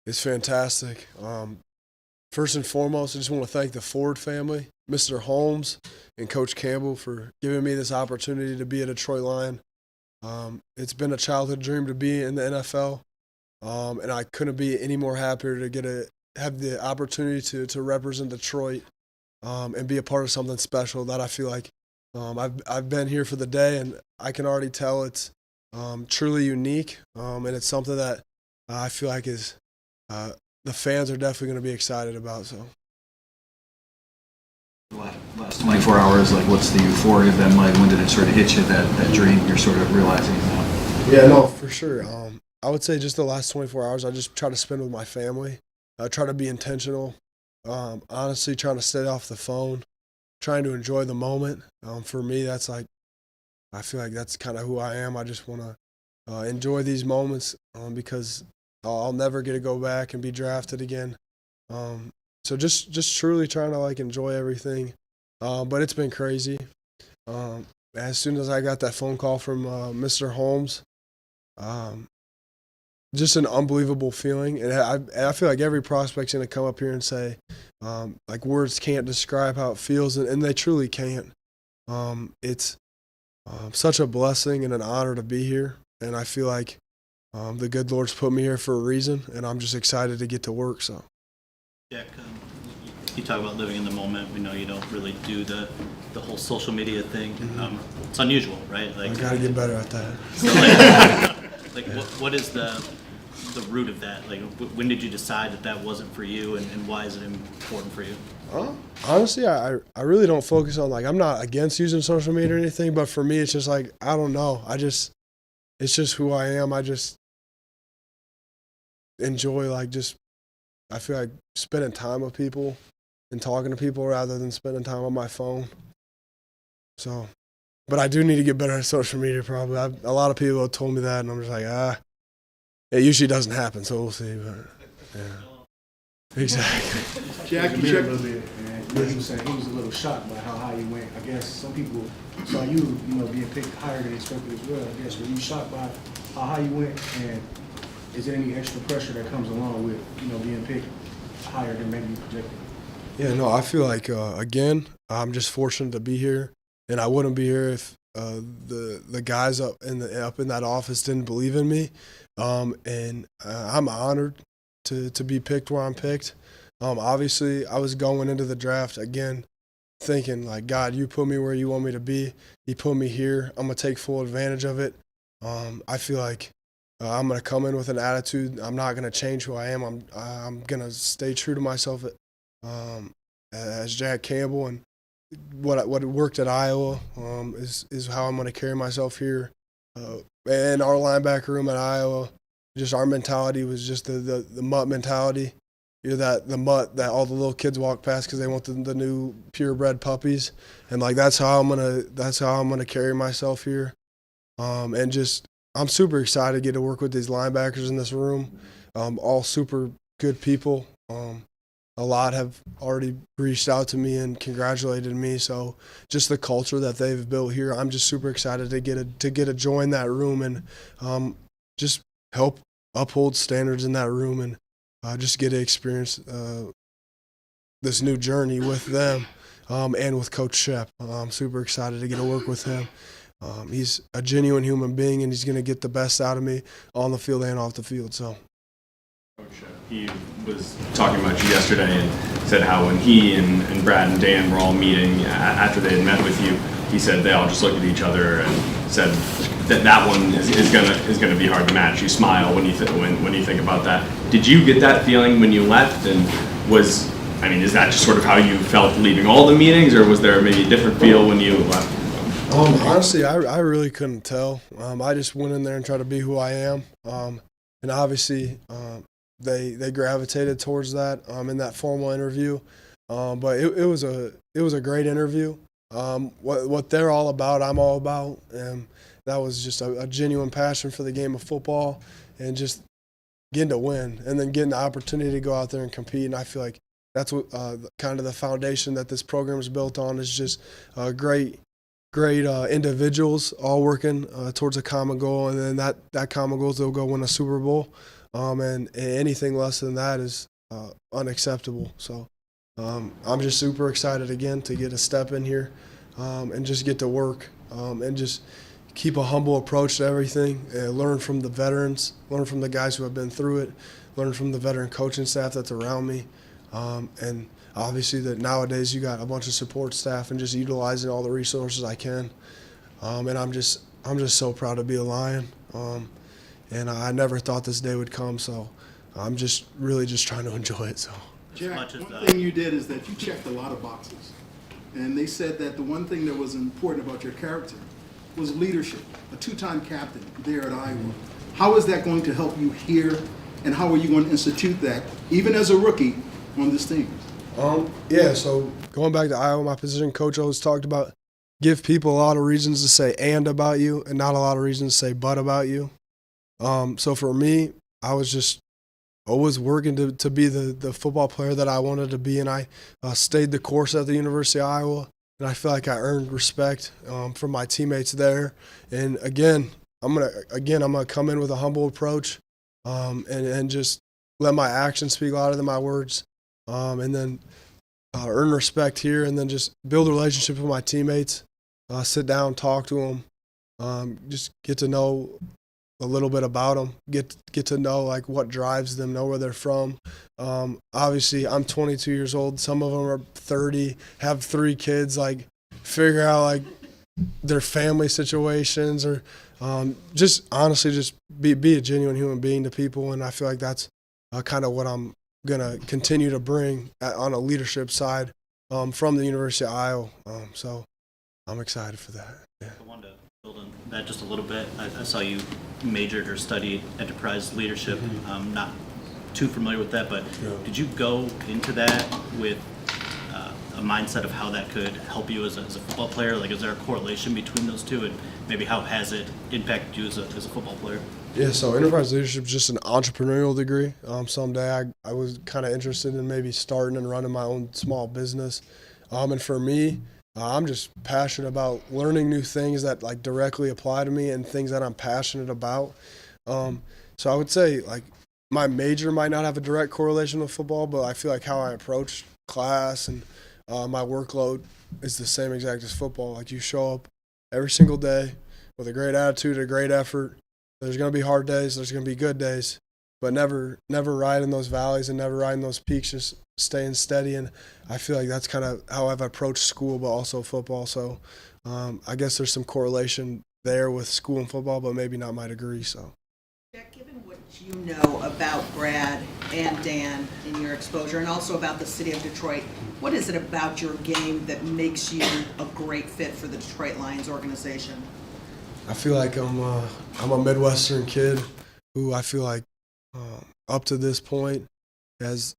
It's fantastic. First and foremost, I just want to thank the Ford family, Mr. Holmes and Coach Campbell, for giving me this opportunity to be a Detroit Lion. It's been a childhood dream to be in the NFL, and I couldn't be any more happier to have the opportunity to represent Detroit and be a part of something special that I feel like I've been here for the day, and I can already tell it's truly unique, and it's something that I feel like is the fans are definitely going to be excited about. So. Last 24 hours, like what's the euphoria been like? When did it sort of hit you, that dream you're sort of realizing now? Yeah, no, for sure. I would say just the last 24 hours, I just try to spend with my family. I try to be intentional. Honestly, trying to stay off the phone, trying to enjoy the moment. For me, that's like, I feel like that's kind of who I am. I just want to enjoy these moments because I'll never get to go back and be drafted again. So just truly trying to like enjoy everything. But it's been crazy. As soon as I got that phone call from Mr. Holmes, just an unbelievable feeling. And I feel like every prospect's going to come up here and say, like words can't describe how it feels, and they truly can't. It's such a blessing and an honor to be here, and I feel like the good Lord's put me here for a reason, and I'm just excited to get to work. So, Jack, you talk about living in the moment. We know you don't really do the whole social media thing. Mm-hmm. It's unusual, right? Like I gotta get better at that. So like what is the root of that? Like, when did you decide that wasn't for you, and why is it important for you? Honestly, I really don't focus on, like, I'm not against using social media or anything, but for me, it's just like, I don't know. It's just who I am. I just enjoy, like, I feel like spending time with people and talking to people rather than spending time on my phone. So, but I do need to get better at social media probably. A lot of people have told me that, and I'm just like, it usually doesn't happen, so we'll see. But, yeah. Exactly. Jack, you checked a little bit, and you was saying he was a little shocked by how high you went. I guess some people saw you, being picked higher than expected as well. I guess, were you shocked by how high you went, and is there any extra pressure that comes along with, being picked higher than maybe projected? Yeah, no, I feel like, again, I'm just fortunate to be here, and I wouldn't be here if the guys up in that office didn't believe in me, and I'm honored to be picked where I'm picked. Obviously, I was going into the draft, again, thinking, like, God, you put me where you want me to be. You put me here. I'm going to take full advantage of it. I feel like I'm going to come in with an attitude. I'm not going to change who I am. I'm going to stay true to myself as Jack Campbell, and what worked at Iowa is how I'm going to carry myself here. And our linebacker room at Iowa, just our mentality was just the mutt mentality. You're the mutt that all the little kids walk past because they want the new purebred puppies, and like that's how I'm gonna carry myself here. And just I'm super excited to get to work with these linebackers in this room. All super good people. A lot have already reached out to me and congratulated me. So just the culture that they've built here, I'm just super excited to get to join that room and just help uphold standards in that room and just get to experience this new journey with them and with Coach Shep. I'm super excited to get to work with him. He's a genuine human being, and he's going to get the best out of me on the field and off the field. So. Coach, he was talking about you yesterday and said how when he and Brad and Dan were all meeting after they had met with you, he said they all just looked at each other and said that one is gonna be hard to match. You smile when you think about that. Did you get that feeling when you left? And is that just sort of how you felt leaving all the meetings, or was there maybe a different feel when you left? Honestly, I really couldn't tell. I just went in there and tried to be who I am, and obviously they gravitated towards that in that formal interview. But it was a great interview. What they're all about, I'm all about, and that was just a genuine passion for the game of football and just getting to win and then getting the opportunity to go out there and compete. And I feel like that's what kind of the foundation that this program is built on is just great individuals all working towards a common goal, and then that common goal is they'll go win a Super Bowl. and anything less than that is unacceptable. So I'm just super excited again to get a step in here and just get to work and just keep a humble approach to everything, and learn from the veterans, learn from the guys who have been through it, learn from the veteran coaching staff that's around me, and obviously that nowadays you got a bunch of support staff, and just utilizing all the resources I can. And I'm just so proud to be a Lion, and I never thought this day would come. So I'm just really just trying to enjoy it. So. Jack, much as one thing you did is that you checked a lot of boxes. And they said that the one thing that was important about your character was leadership, a two-time captain there at Iowa. How is that going to help you here, and how are you going to institute that, even as a rookie, on this team? Yeah, so going back to Iowa, my position coach always talked about give people a lot of reasons to say and about you, and not a lot of reasons to say but about you. So for me, I was just always working to be the football player that I wanted to be, and I stayed the course at the University of Iowa, and I feel like I earned respect from my teammates there. And again, I'm gonna come in with a humble approach, and just let my actions speak louder than my words, and then earn respect here, and then just build a relationship with my teammates, sit down, talk to them, just get to know a little bit about them, get to know like what drives them, know where they're from. Obviously, I'm 22 years old. Some of them are 30, have 3 kids. Like, figure out like their family situations, or just honestly just be a genuine human being to people. And I feel like that's kind of what I'm gonna continue to bring on a leadership side from the University of Iowa. So I'm excited for that. Yeah. I wanted to build on that just a little bit. I saw you majored or studied enterprise leadership. I'm not too familiar with that, but did you go into that with a mindset of how that could help you as a football player? Like, is there a correlation between those two, and maybe how has it impacted you as a football player? Yeah, so enterprise leadership is just an entrepreneurial degree. Someday I was kind of interested in maybe starting and running my own small business. And for me, I'm just passionate about learning new things that like directly apply to me and things that I'm passionate about. So I would say like my major might not have a direct correlation with football, but I feel like how I approach class and my workload is the same exact as football. Like, you show up every single day with a great attitude, a great effort. There's going to be hard days, there's going to be good days, but never riding those valleys and never riding those peaks, just staying steady. And I feel like that's kind of how I've approached school, but also football. So I guess there's some correlation there with school and football, but maybe not my degree. So. Jack, given what you know about Brad and Dan in your exposure, and also about the city of Detroit, what is it about your game that makes you a great fit for the Detroit Lions organization? I feel like I'm a Midwestern kid who I feel like up to this point has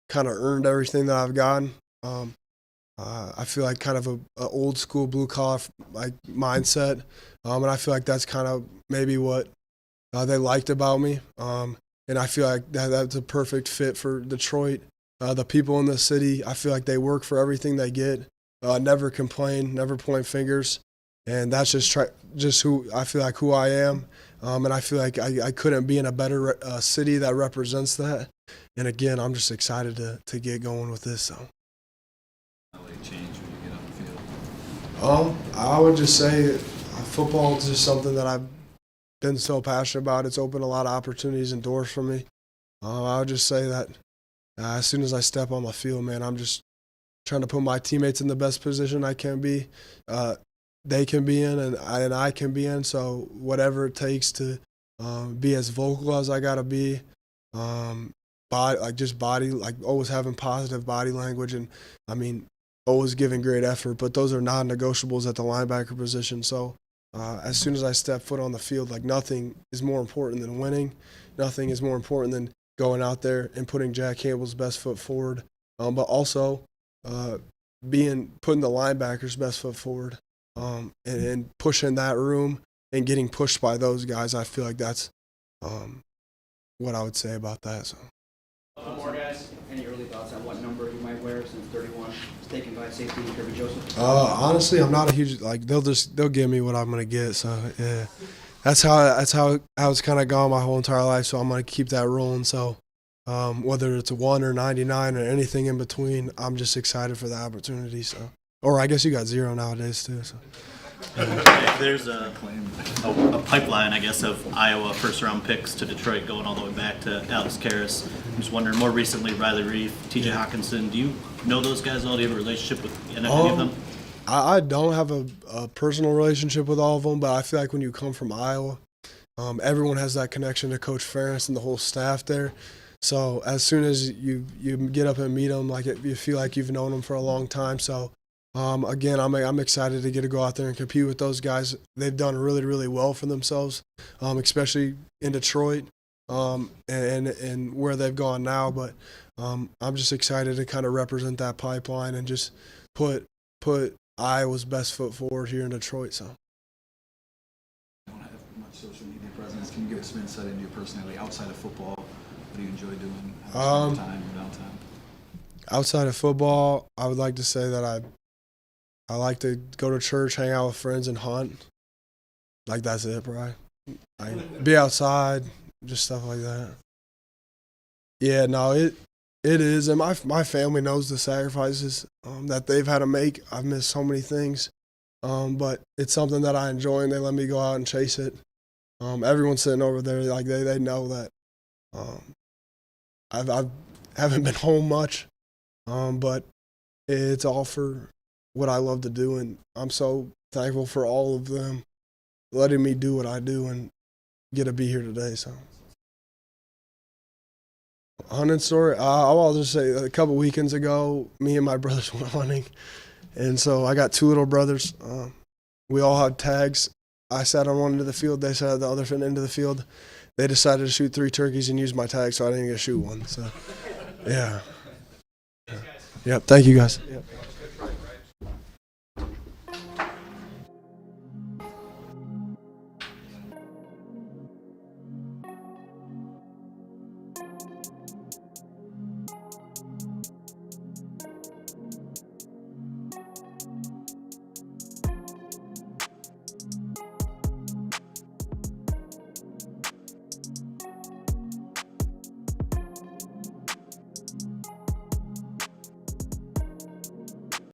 kind of earned everything that I've gotten. I feel like kind of a old school blue collar like mindset, and I feel like that's kind of maybe what they liked about me. And I feel like that's a perfect fit for Detroit. The people in the city, I feel like they work for everything they get, never complain, never point fingers. And that's just who I feel like who I am. And I feel like I couldn't be in a better city that represents that. And again, I'm just excited to get going with this. So. How will it change when you get on the field? I would just say football is just something that I've been so passionate about. It's opened a lot of opportunities and doors for me. I would just say that as soon as I step on the field, man, I'm just trying to put my teammates in the best position I can be. They can be in, and I can be in. So whatever it takes to be as vocal as I gotta be, body, like always having positive body language, and I mean always giving great effort. But those are non-negotiables at the linebacker position. So as soon as I step foot on the field, like nothing is more important than winning. Nothing is more important than going out there and putting Jack Campbell's best foot forward, but also putting the linebackers' best foot forward. And pushing that room and getting pushed by those guys, I feel like that's what I would say about that. So. More guys. Any early thoughts on what number you might wear since 31 was taken by safety Kirby Joseph? Honestly, I'm not a huge they'll give me what I'm gonna get. So yeah, that's how it's kind of gone my whole entire life. So I'm gonna keep that rolling. So whether it's a 1 or 99 or anything in between, I'm just excited for the opportunity. So, or I guess you got 0 nowadays too. So. There's a pipeline, I guess, of Iowa first-round picks to Detroit going all the way back to Alex Karras. I'm just wondering, more recently, Riley Reef, T.J. Hawkinson. Do you know those guys at all? Do you have a relationship with any of them? I don't have a personal relationship with all of them, but I feel like when you come from Iowa, everyone has that connection to Coach Ferentz and the whole staff there. So as soon as you get up and meet them, like you feel like you've known them for a long time. So again, I'm excited to go out there and compete with those guys. They've done really, really well for themselves, especially in Detroit and where they've gone now. But I'm just excited to kind of represent that pipeline and just put Iowa's best foot forward here in Detroit. So. You don't have much social media presence. Can you give us some insight into your personality outside of football? What do you enjoy doing? How much time or downtime? Outside of football, I would like to say that I like to go to church, hang out with friends, and hunt. Like, that's it, probably. Be outside, just stuff like that. Yeah, no, it is. And my family knows the sacrifices that they've had to make. I've missed so many things. But it's something that I enjoy, and they let me go out and chase it. Everyone sitting over there, like, they know that I haven't been home much, but it's all for what I love to do, and I'm so thankful for all of them letting me do what I do and get to be here today. So, hunting story, I'll just say a couple weekends ago, me and my brothers went hunting, and so I got 2 little brothers. We all had tags. I sat on one end of the field, they sat at the other end of the field. They decided to shoot 3 turkeys and use my tag, so I didn't get to shoot one. So, yeah. Yep. Thank you, guys. Yep.